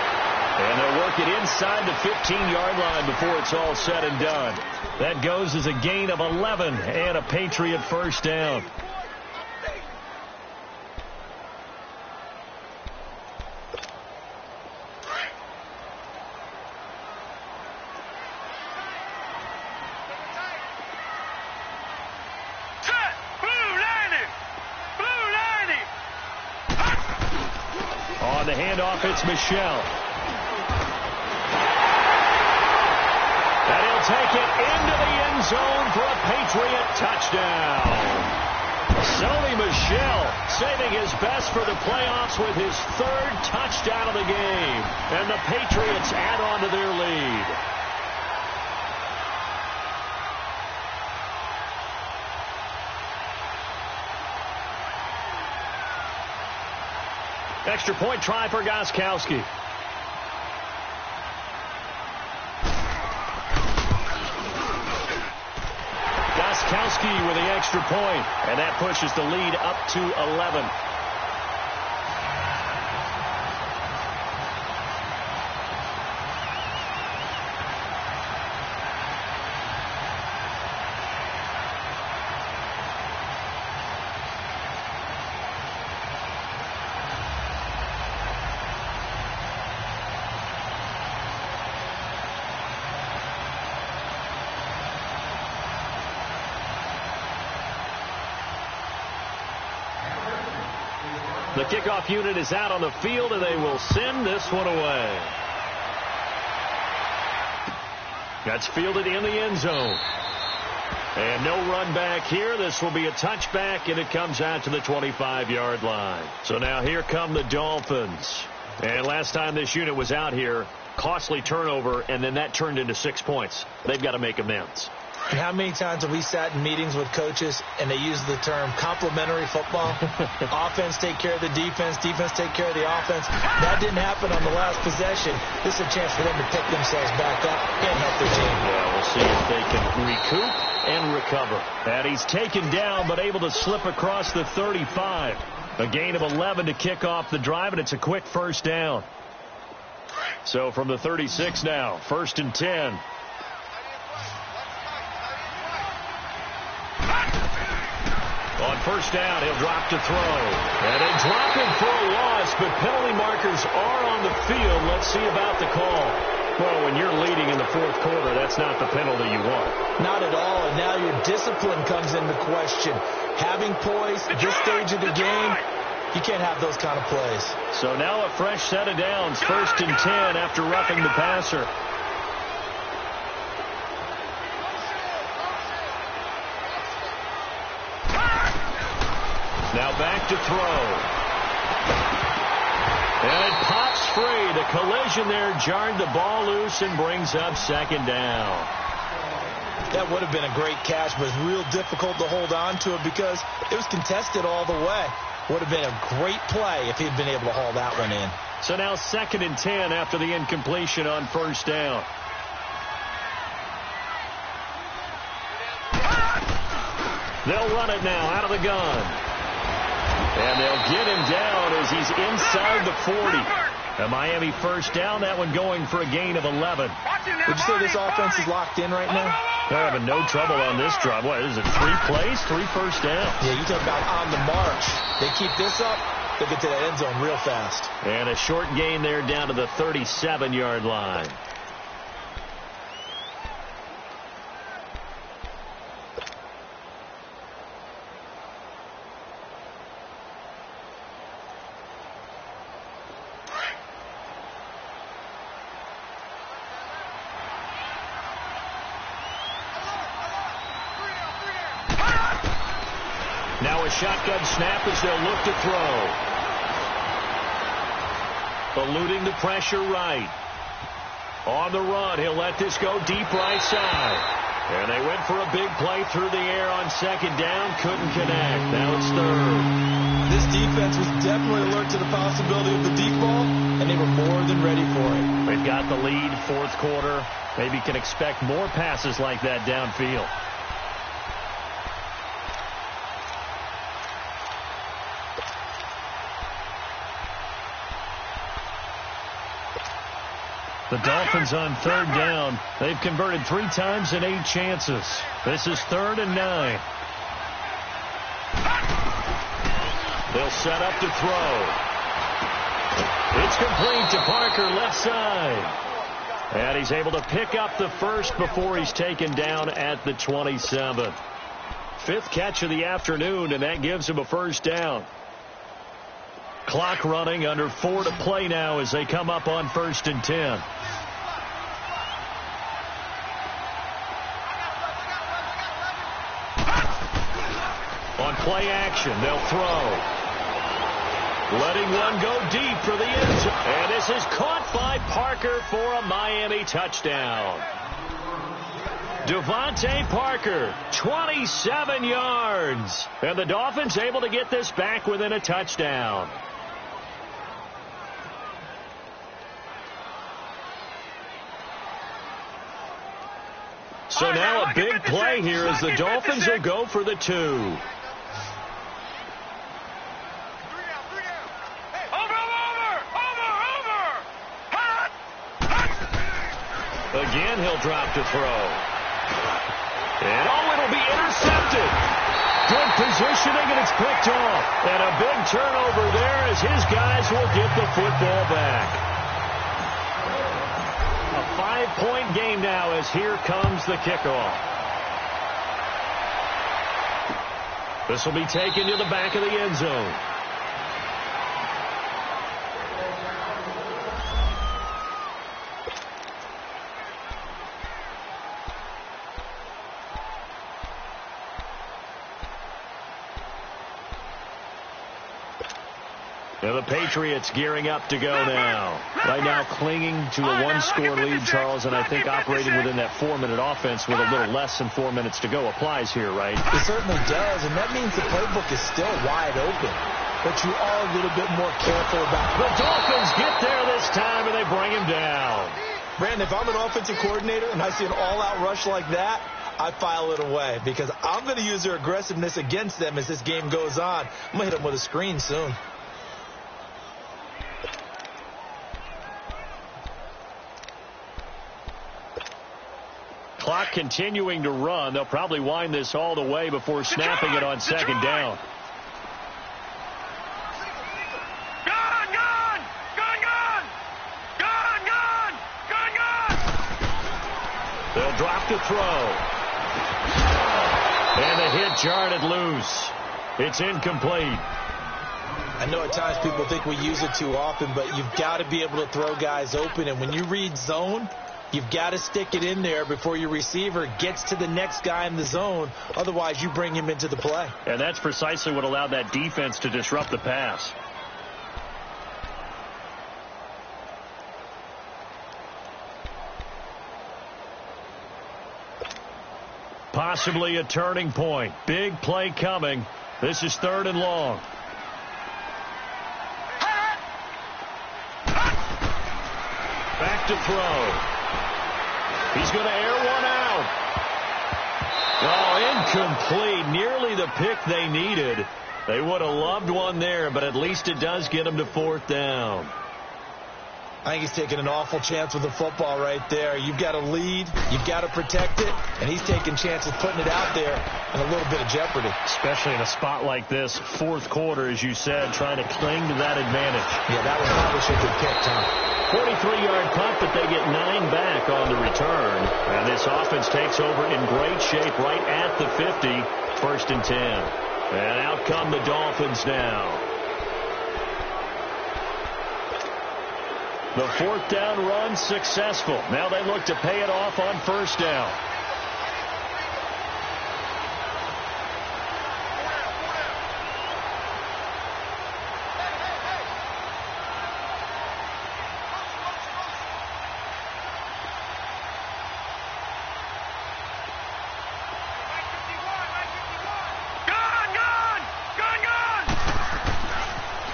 And they'll work it inside the 15-yard line before it's all said and done. That goes as a gain of 11 and a Patriot first down. On the handoff, it's Michel. And he'll take it into the end zone for a Patriot touchdown. Sony Michel saving his best for the playoffs with his 3rd touchdown of the game. And the Patriots add on to their lead. Extra point try for Gostkowski. Key with the extra point, and that pushes the lead up to 11. The kickoff unit is out on the field, and they will send this one away. That's fielded in the end zone. And no run back here. This will be a touchback, and it comes out to the 25-yard line. So now here come the Dolphins. And last time this unit was out here, costly turnover, and then that turned into 6 points. They've got to make amends. And how many times have we sat in meetings with coaches and they use the term complementary football? Offense take care of the defense, defense take care of the offense. That didn't happen on the last possession. This is a chance for them to pick themselves back up and help their team. Yeah, we'll see if they can recoup and recover. And he's taken down but able to slip across the 35. A gain of 11 to kick off the drive, and it's a quick first down. So from the 36 now, 1st and 10. On first down, he'll drop to throw. And they drop him for a loss, but penalty markers are on the field. Let's see about the call. Well, when you're leading in the fourth quarter, that's not the penalty you want. Not at all, and now your discipline comes into question. Having poise at this stage of the game, you can't have those kind of plays. So now a fresh set of downs, 1st and 10 after roughing the passer. Now back to throw. And it pops free. The collision there jarred the ball loose and brings up 2nd down. That would have been a great catch, but it's real difficult to hold on to it because it was contested all the way. Would have been a great play if he'd been able to haul that one in. So now 2nd and 10 after the incompletion on first down. They'll run it now out of the gun. And they'll get him down as he's inside the 40. A Miami first down, that one going for a gain of 11. Would you say this offense is locked in right now? They're having no trouble on this drive. What is it, 3 plays, 3 first downs? Yeah, you talk about on the march. They keep this up, they'll get to that end zone real fast. And a short gain there down to the 37-yard line. Now a shotgun snap as they'll look to throw. Eluding the pressure right. On the run, he'll let this go deep right side. And they went for a big play through the air on 2nd down. Couldn't connect. Now it's 3rd. This defense was definitely alert to the possibility of the deep ball, and they were more than ready for it. They've got the lead, 4th quarter. Maybe can expect more passes like that downfield. The Dolphins on 3rd down. They've converted 3 times in 8 chances. This is 3rd and 9. They'll set up to throw. It's complete to Parker, left side. And he's able to pick up the first before he's taken down at the 27. 5th catch of the afternoon, and that gives him a first down. Clock running, under 4 to play now as they come up on 1st and 10. On play action, they'll throw. Letting one go deep for the end zone. And this is caught by Parker for a Miami touchdown. Devontae Parker, 27 yards. And the Dolphins able to get this back within a touchdown. So now a big play here as the Dolphins will go for the 2. Over. Hot. Again, he'll drop to throw. And it'll be intercepted. Good positioning, and it's picked off. And a big turnover there as his guys will get the football back. A 5-point game now as here comes the kickoff. This will be taken to the back of the end zone. Now the Patriots gearing up to go now. Right now clinging to a 1-score lead, Charles, and I think operating within that 4-minute offense with a little less than 4 minutes to go applies here, right? It certainly does, and that means the playbook is still wide open. But you are a little bit more careful about it. The Dolphins get there this time, and they bring him down. Brandon, if I'm an offensive coordinator and I see an all-out rush like that, I file it away because I'm going to use their aggressiveness against them as this game goes on. I'm going to hit them with a screen soon. Clock continuing to run. They'll probably wind this all the way before snapping it on second down. They'll drop to throw. And the hit jarred it loose. It's incomplete. I know at times people think we use it too often, but you've got to be able to throw guys open. And when you read zone, you've got to stick it in there before your receiver gets to the next guy in the zone. Otherwise, you bring him into the play. And that's precisely what allowed that defense to disrupt the pass. Possibly a turning point. Big play coming. This is 3rd and long. Back to throw. He's going to air one out. Oh, incomplete. Nearly the pick they needed. They would have loved one there, but at least it does get them to 4th down. I think he's taking an awful chance with the football right there. You've got to lead. You've got to protect it. And he's taking chances putting it out there in a little bit of jeopardy. Especially in a spot like this, 4th quarter, as you said, trying to cling to that advantage. Yeah, that was probably a good pick, Tom. 43-yard punt, but they get 9 back on the return. And this offense takes over in great shape right at the 50. 1st and 10. And out come the Dolphins now. The 4th down run successful. Now they look to pay it off on 1st down.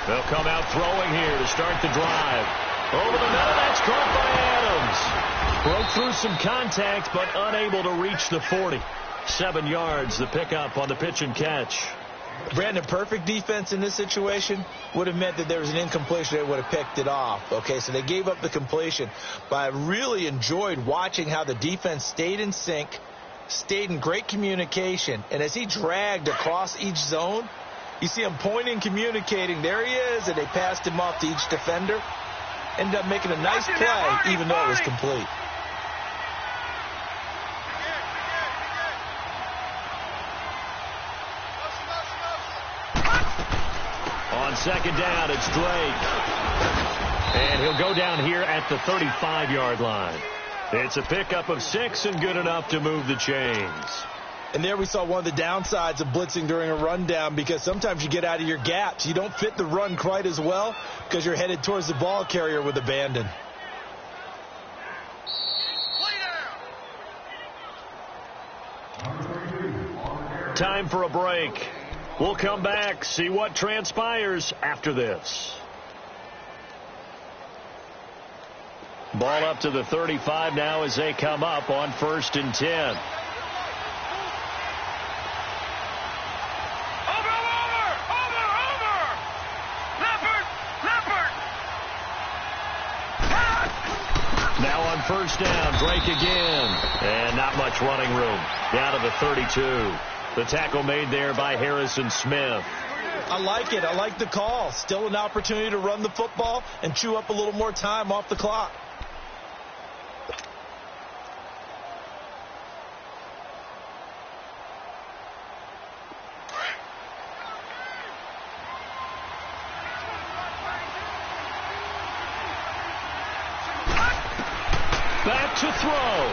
They'll come out throwing here to start the drive. Over the middle, that's caught by Adams. Broke through some contact, but unable to reach the 40. 7 yards, the pickup on the pitch and catch. Brandon, perfect defense in this situation would have meant that there was an incompletion. They would have picked it off. Okay, so they gave up the completion. But I really enjoyed watching how the defense stayed in sync, stayed in great communication. And as he dragged across each zone, you see him pointing, communicating. There he is, and they passed him off to each defender. Ended up making a nice play, even though it was complete. On 2nd down, it's Drake. And he'll go down here at the 35-yard line. It's a pickup of 6 and good enough to move the chains. And there we saw one of the downsides of blitzing during a rundown, because sometimes you get out of your gaps. You don't fit the run quite as well because you're headed towards the ball carrier with abandon. Time for a break. We'll come back, see what transpires after this. Ball up to the 35 now as they come up on 1st and 10. Now on 1st down, Drake again. And not much running room. Down to the 32. The tackle made there by Harrison Smith. I like it. I like the call. Still an opportunity to run the football and chew up a little more time off the clock. Back to throw.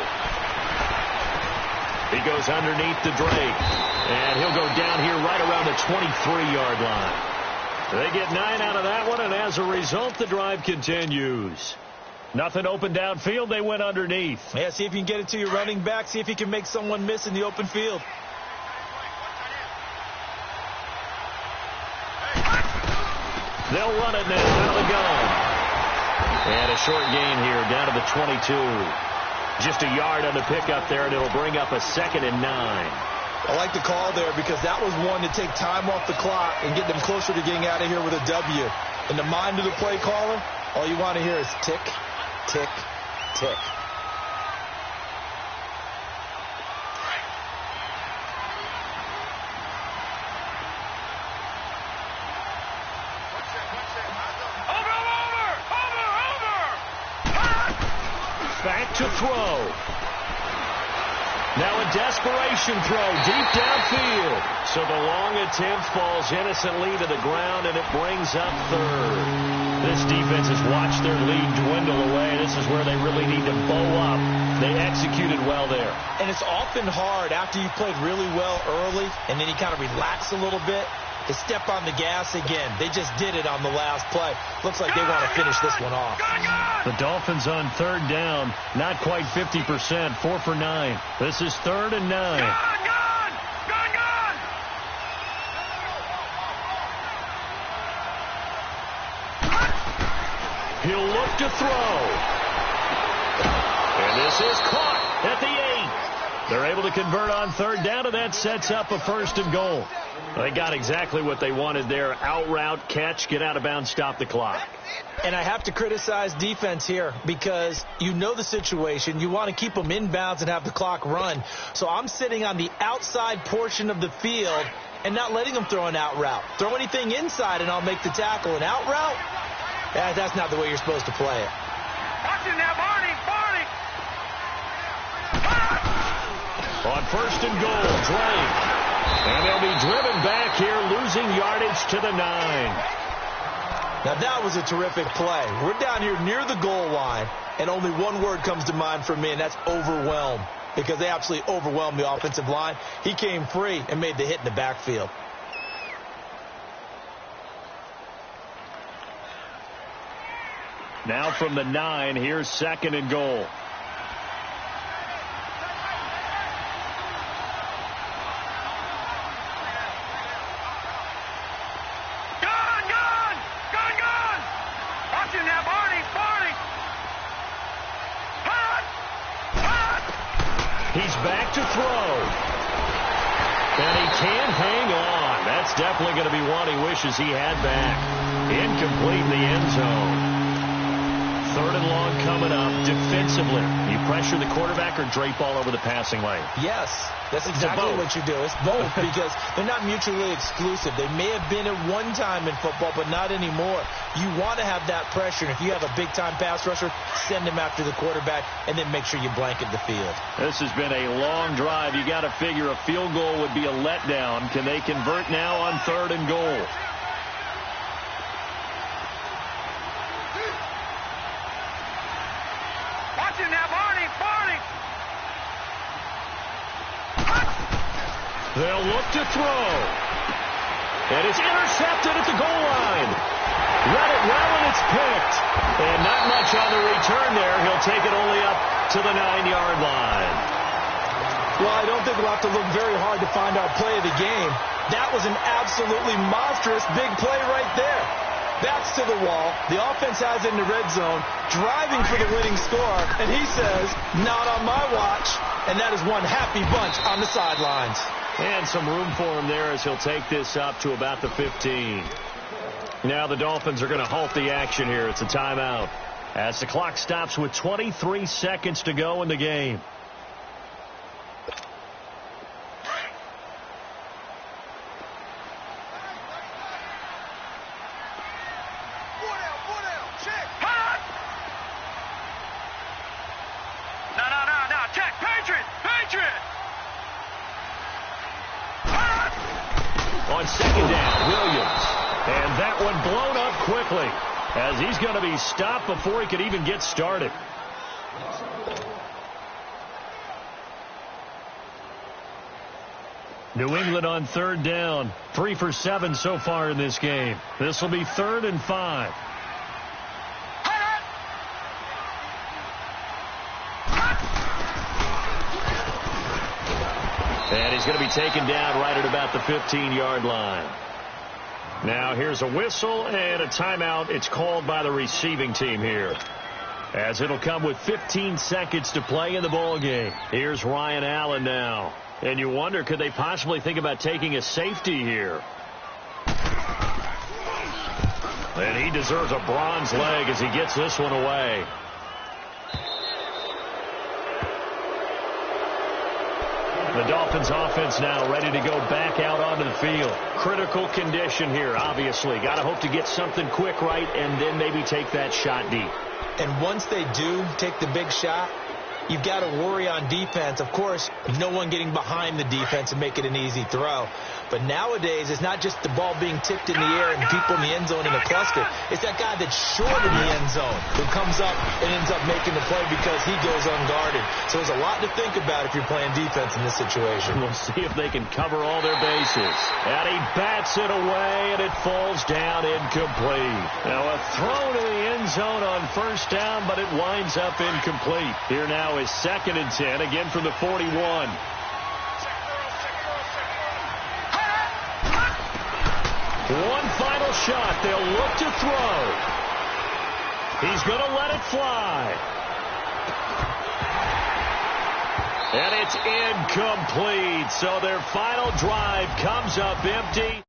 He goes underneath to Drake. And he'll go down here right around the 23-yard line. They get 9 out of that one, and as a result, the drive continues. Nothing open downfield. They went underneath. Yeah, see if you can get it to your running back. See if you can make someone miss in the open field. They'll run it now out of the gun. And a short gain here down to the 22. Just a yard on the pickup there, and it'll bring up a 2nd and 9. I like the call there because that was one to take time off the clock and get them closer to getting out of here with a W. In the mind of the play caller, all you want to hear is tick, tick, tick. Back to throw. Now a desperation throw deep downfield. So the long attempt falls innocently to the ground, and it brings up 3rd. This defense has watched their lead dwindle away. This is where they really need to bow up. They executed well there. And it's often hard after you played really well early and then you kind of relax a little bit to step on the gas again. They just did it on the last play. Looks like they want to finish this one off. The Dolphins on 3rd down, not quite 50%, 4 for 9. This is 3rd and 9. He'll look to throw. And this is caught at the 8. They're able to convert on 3rd down, and that sets up a 1st and goal. They got exactly what they wanted there. Out route, catch, get out of bounds, stop the clock. And I have to criticize defense here because you know the situation. You want to keep them inbounds and have the clock run. So I'm sitting on the outside portion of the field and not letting them throw an out route. Throw anything inside and I'll make the tackle. An out route? That's not the way you're supposed to play it. Watch it now, Barney! Barney! On 1st and goal, Drake. And they'll be driven back here, losing yardage to the 9. Now that was a terrific play. We're down here near the goal line, and only one word comes to mind for me, and that's overwhelm, because they absolutely overwhelmed the offensive line. He came free and made the hit in the backfield. Now from the 9, here's 2nd and goal. He's back to throw. And he can't hang on. That's definitely going to be one he wishes he had back. Incomplete in the end zone. 3rd and long coming up. Defensively, you pressure the quarterback or drape all over the passing lane? Yes, that's exactly what you do. It's both because they're not mutually exclusive. They may have been at one time in football, but not anymore. You want to have that pressure. And if you have a big-time pass rusher, send him after the quarterback and then make sure you blanket the field. This has been a long drive. You got to figure a field goal would be a letdown. Can they convert now on 3rd and goal? They'll look to throw. And it's intercepted at the goal line. Read it well, and it's picked. And not much on the return there. He'll take it only up to the 9-yard line. Well, I don't think we'll have to look very hard to find our play of the game. That was an absolutely monstrous big play right there. backs to the wall. The offense has it in the red zone, driving for the winning score, and he says, not on my watch. And that is one happy bunch on the sidelines. And some room for him there as he'll take this up to about the 15. Now the Dolphins are going to halt the action here. It's a timeout as the clock stops with 23 seconds to go in the game. On second down, Williams. And that one blown up quickly as he's going to be stopped before he could even get started. New England on third down. 3 for 7 so far in this game. This will be 3rd and 5. And he's going to be taken down right at about the 15-yard line. Now here's a whistle and a timeout. It's called by the receiving team here, as it'll come with 15 seconds to play in the ball game. Here's Ryan Allen now. And you wonder, could they possibly think about taking a safety here? And he deserves a bronze leg as he gets this one away. The Dolphins offense now ready to go back out onto the field. Critical condition here, obviously. Got to hope to get something quick right and then maybe take that shot deep. And once they do take the big shot, you've got to worry on defense. Of course, no one getting behind the defense and make it an easy throw. But nowadays, it's not just the ball being tipped in the air and people in the end zone in a cluster. It's that guy that's short in the end zone who comes up and ends up making the play because he goes unguarded. So there's a lot to think about if you're playing defense in this situation. We'll see if they can cover all their bases. And he bats it away, and it falls down incomplete. Now a throw to the end zone on first down, but it winds up incomplete. Here now is 2nd and 10, again from the 41. One final shot. They'll look to throw. He's going to let it fly. And it's incomplete. So their final drive comes up empty.